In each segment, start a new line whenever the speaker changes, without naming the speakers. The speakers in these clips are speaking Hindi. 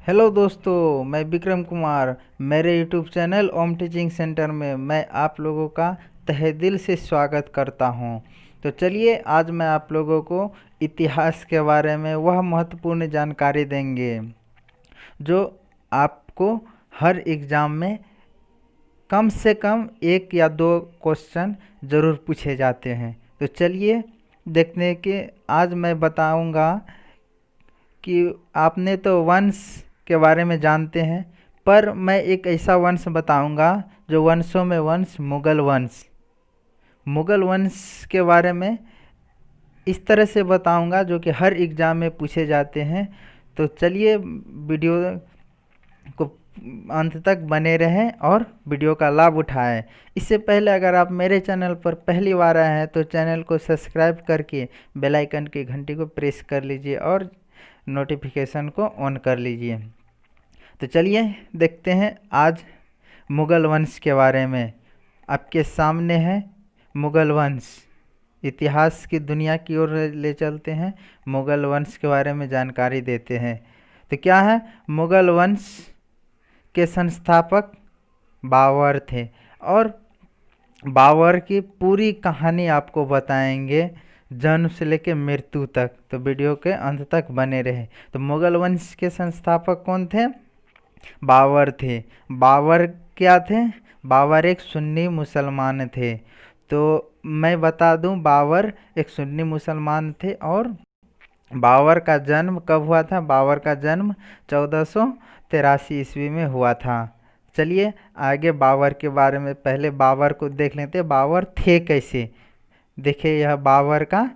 हेलो दोस्तों, मैं विक्रम कुमार। मेरे यूट्यूब चैनल ओम टीचिंग सेंटर में मैं आप लोगों का तहे दिल से स्वागत करता हूं। तो चलिए, आज मैं आप लोगों को इतिहास के बारे में वह महत्वपूर्ण जानकारी देंगे जो आपको हर एग्ज़ाम में कम से कम एक या दो क्वेश्चन ज़रूर पूछे जाते हैं। तो चलिए देखते हैं कि आज मैं बताऊंगा कि आपने तो वंश के बारे में जानते हैं, पर मैं एक ऐसा वंश बताऊंगा जो वंशों में वंश मुगल वंश के बारे में इस तरह से बताऊंगा जो कि हर एग्ज़ाम में पूछे जाते हैं। तो चलिए वीडियो को अंत तक बने रहें और वीडियो का लाभ उठाएं। इससे पहले अगर आप मेरे चैनल पर पहली बार आए हैं तो चैनल को सब्सक्राइब करके बेल आइकन की घंटी को प्रेस कर लीजिए और नोटिफिकेशन को ऑन कर लीजिए। तो चलिए देखते हैं आज मुगल वंश के बारे में। आपके सामने है मुगल वंश। इतिहास की दुनिया की ओर ले चलते हैं, मुगल वंश के बारे में जानकारी देते हैं। तो क्या है, मुगल वंश के संस्थापक बाबर थे और बाबर की पूरी कहानी आपको बताएंगे जन्म से लेकर मृत्यु तक। तो वीडियो के अंत तक बने रहे। तो मुगल वंश के संस्थापक कौन थे? बाबर थे। बाबर क्या थे? बाबर एक सुन्नी मुसलमान थे। तो मैं बता दूं, बाबर एक सुन्नी मुसलमान थे और बाबर का जन्म कब हुआ था? बाबर का जन्म 1483 ईस्वी में हुआ था। चलिए आगे बाबर के बारे में पहले बाबर को देख लेते हैं। बाबर थे कैसे? देखिए, यह बाबर का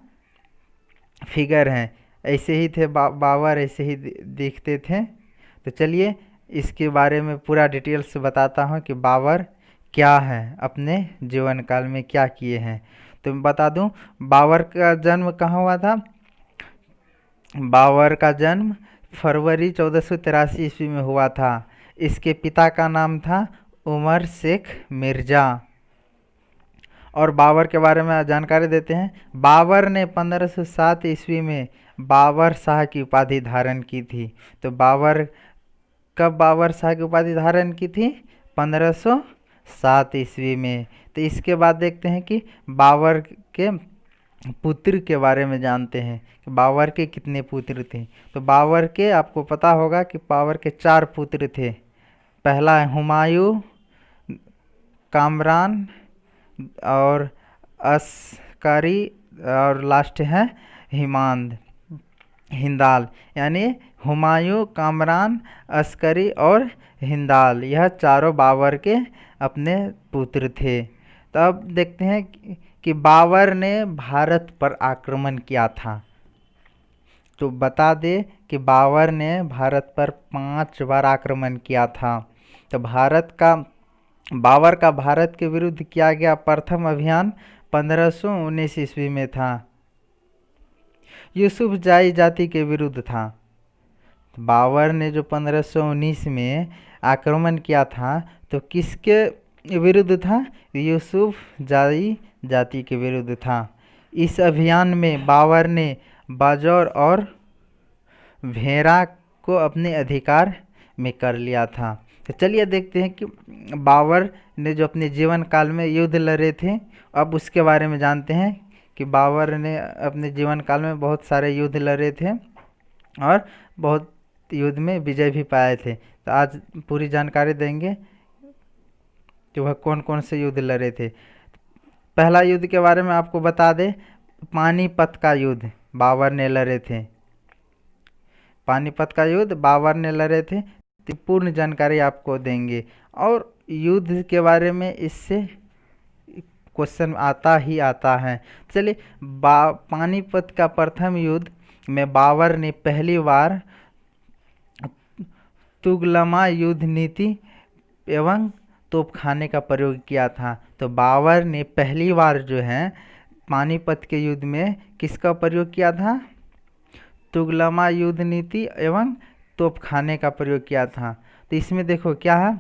फिगर है। ऐसे ही थे बाबर, ऐसे ही दिखते थे। तो चलिए इसके बारे में पूरा डिटेल से बताता हूँ कि बाबर क्या है, अपने जीवन काल में क्या किए हैं। तो मैं बता दूं, बाबर का जन्म कहाँ हुआ था? बाबर का जन्म फरवरी 1483 ईस्वी में हुआ था। इसके पिता का नाम था उमर शेख मिर्ज़ा। और बाबर के बारे में जानकारी देते हैं। बाबर ने 1507 ईस्वी में बाबर शाह की उपाधि धारण की थी। तो बाबर कब बाबर शाह की उपाधि धारण की थी? 1507 ईस्वी में। तो इसके बाद देखते हैं कि बाबर के पुत्र के बारे में जानते हैं कि बाबर के कितने पुत्र थे। तो बाबर के आपको पता होगा कि बाबर के 4 पुत्र थे। पहला है हुमायूं, कामरान और अस्कारी और लास्ट है हिंदाल। यानी हुमायूं, कामरान, अस्करी और हिंदाल, यह चारों बाबर के अपने पुत्र थे। तो अब देखते हैं कि बाबर ने भारत पर आक्रमण किया था। तो बता दे कि बाबर ने भारत पर 5 बार आक्रमण किया था। तो बाबर का भारत के विरुद्ध किया गया प्रथम अभियान 1519 ईस्वी में था। यूसुफ जाई जाति के विरुद्ध था। बाबर ने जो 1519 में आक्रमण किया था तो किसके विरुद्ध था? यूसुफ जाई जाति के विरुद्ध था। इस अभियान में बाबर ने बाजौर और भेरा को अपने अधिकार में कर लिया था। तो चलिए देखते हैं कि बाबर ने जो अपने जीवन काल में युद्ध लड़े थे, अब उसके बारे में जानते हैं कि बाबर ने अपने जीवन काल में बहुत सारे युद्ध लड़े थे और बहुत युद्ध में विजय भी पाए थे। तो आज पूरी जानकारी देंगे कि वह कौन कौन से युद्ध लड़े थे। पहला युद्ध के बारे में आपको बता दें, पानीपत का युद्ध बाबर ने लड़े थे। पानीपत का युद्ध बाबर ने लड़े थे। तो पूर्ण जानकारी आपको देंगे और युद्ध के बारे में इससे क्वेश्चन आता ही आता है। चलिए, पानीपत का प्रथम युद्ध में बाबर ने पहली बार तुगलमा युद्ध नीति एवं तोपखाने का प्रयोग किया था। तो बाबर ने पहली बार जो है पानीपत के युद्ध में किसका प्रयोग किया था? तुगलमा युद्ध नीति एवं तोपखाने का प्रयोग किया था। तो इसमें देखो क्या है,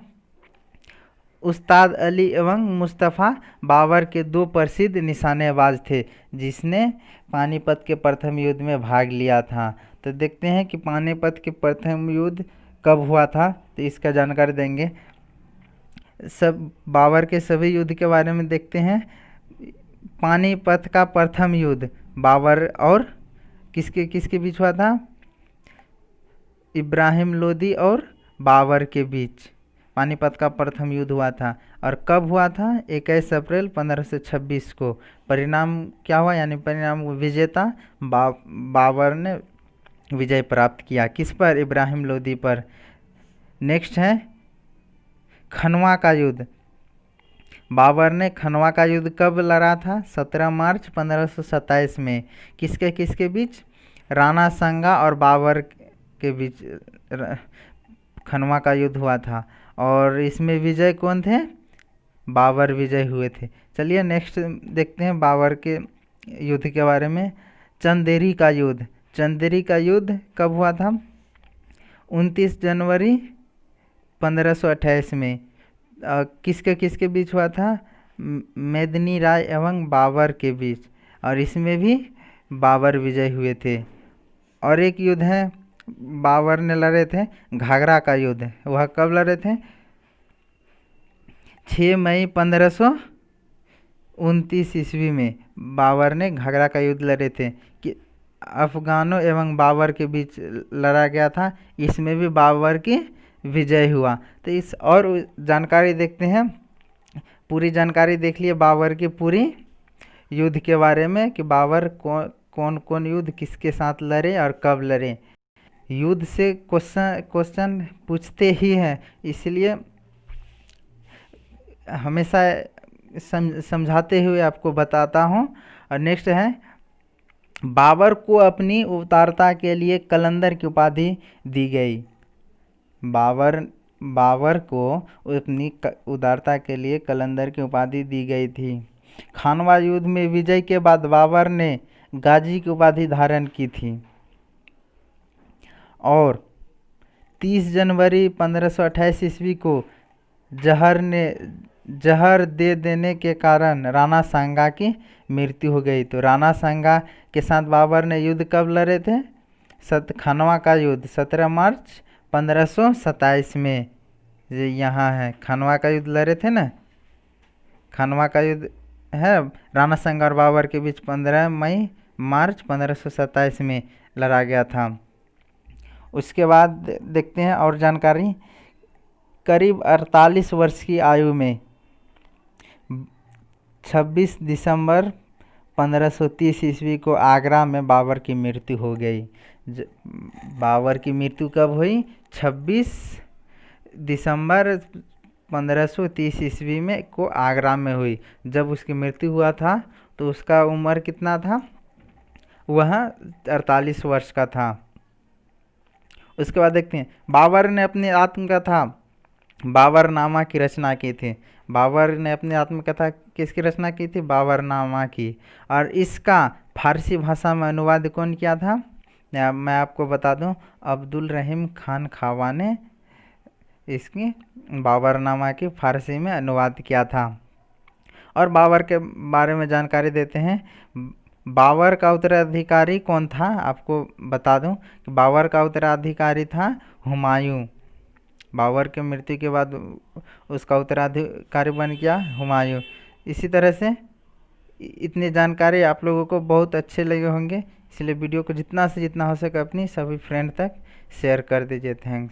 उस्ताद अली एवं मुस्तफ़ा बाबर के 2 प्रसिद्ध निशानेबाज थे जिसने पानीपत के प्रथम युद्ध में भाग लिया था। तो देखते हैं कि पानीपत के प्रथम युद्ध कब हुआ था, तो इसका जानकारी देंगे। सब बाबर के सभी युद्ध के बारे में देखते हैं। पानीपत का प्रथम युद्ध बाबर और किसके किसके बीच हुआ था? इब्राहिम लोदी और बाबर के बीच पानीपत का प्रथम युद्ध हुआ था। और कब हुआ था? 21 अप्रैल 1526 को। परिणाम क्या हुआ? यानी परिणाम विजेता बाबर ने विजय प्राप्त किया। किस पर? इब्राहिम लोदी पर। नेक्स्ट है खनवा का युद्ध। बाबर ने खनवा का युद्ध कब लड़ा था? 17 मार्च 1527 में। किसके किसके बीच? राणा सांगा और बाबर के बीच खनवा का युद्ध हुआ था। और इसमें विजय कौन थे? बाबर विजय हुए थे। चलिए नेक्स्ट देखते हैं बाबर के युद्ध के बारे में। चंदेरी का युद्ध। चंदेरी का युद्ध कब हुआ था? 29 जनवरी 1528 में। किसके किसके बीच हुआ था? मेदिनी राय एवं बाबर के बीच। और इसमें भी बाबर विजय हुए थे। और एक युद्ध है बाबर ने लड़े थे, घाघरा का युद्ध। वह कब लड़े थे? 6 मई 1529 ईस्वी में बाबर ने घाघरा का युद्ध लड़े थे, कि अफगानों एवं बाबर के बीच लड़ा गया था। इसमें भी बाबर की विजय हुआ। तो इस और जानकारी देखते हैं। पूरी जानकारी देख लिए बाबर की पूरी युद्ध के बारे में, कि बाबर कौन कौन युद्ध किसके साथ लड़े और कब लड़े। युद्ध से क्वेश्चन पूछते ही हैं, इसलिए हमेशा समझाते हुए आपको बताता हूँ। और नेक्स्ट है बाबर को अपनी उदारता के लिए कलंदर की उपाधि दी गई। बाबर को अपनी उदारता के लिए कलंदर की उपाधि दी गई थी। खानवा युद्ध में विजय के बाद बाबर ने गाजी की उपाधि धारण की थी। और 30 जनवरी 1528 ईस्वी को जहर दे देने के कारण राणा सांगा की मृत्यु हो गई। तो राणा सांगा के साथ बाबर ने युद्ध कब लड़े थे? खनवा का युद्ध 17 मार्च 1527 में। ये यहाँ है, खनवा का युद्ध लड़े थे ना। खनवा का युद्ध है राणा सांगा और बाबर के बीच 15 मई मार्च 1527 में लड़ा गया था। उसके बाद देखते हैं और जानकारी। करीब 48 वर्ष की आयु में 26 दिसंबर 1530 ईस्वी को आगरा में बाबर की मृत्यु हो गई। बाबर की मृत्यु कब हुई? 26 दिसंबर 1530 ईस्वी में को आगरा में हुई। जब उसकी मृत्यु हुआ था तो उसका उम्र कितना था? वह 48 वर्ष का था। उसके बाद देखते हैं बाबर ने अपनी आत्मकथा बाबरनामा की रचना की थी। बाबर ने अपनी आत्मकथा किसकी रचना की थी? बाबरनामा की। और इसका फारसी भाषा में अनुवाद कौन किया था? मैं आपको बता दूं, अब्दुल रहीम खान खावा ने इसकी बाबरनामा की फारसी में अनुवाद किया था। और बाबर के बारे में जानकारी देते हैं। बाबर का उत्तराधिकारी कौन था? आपको बता दूं कि बाबर का उत्तराधिकारी था हुमायूं। बाबर के मृत्यु के बाद उसका उत्तराधिकारी बन गया हुमायूं। इसी तरह से इतनी जानकारी आप लोगों को बहुत अच्छे लगे होंगे, इसलिए वीडियो को जितना से जितना हो सके अपनी सभी फ्रेंड तक शेयर कर दीजिए। थैंक्स।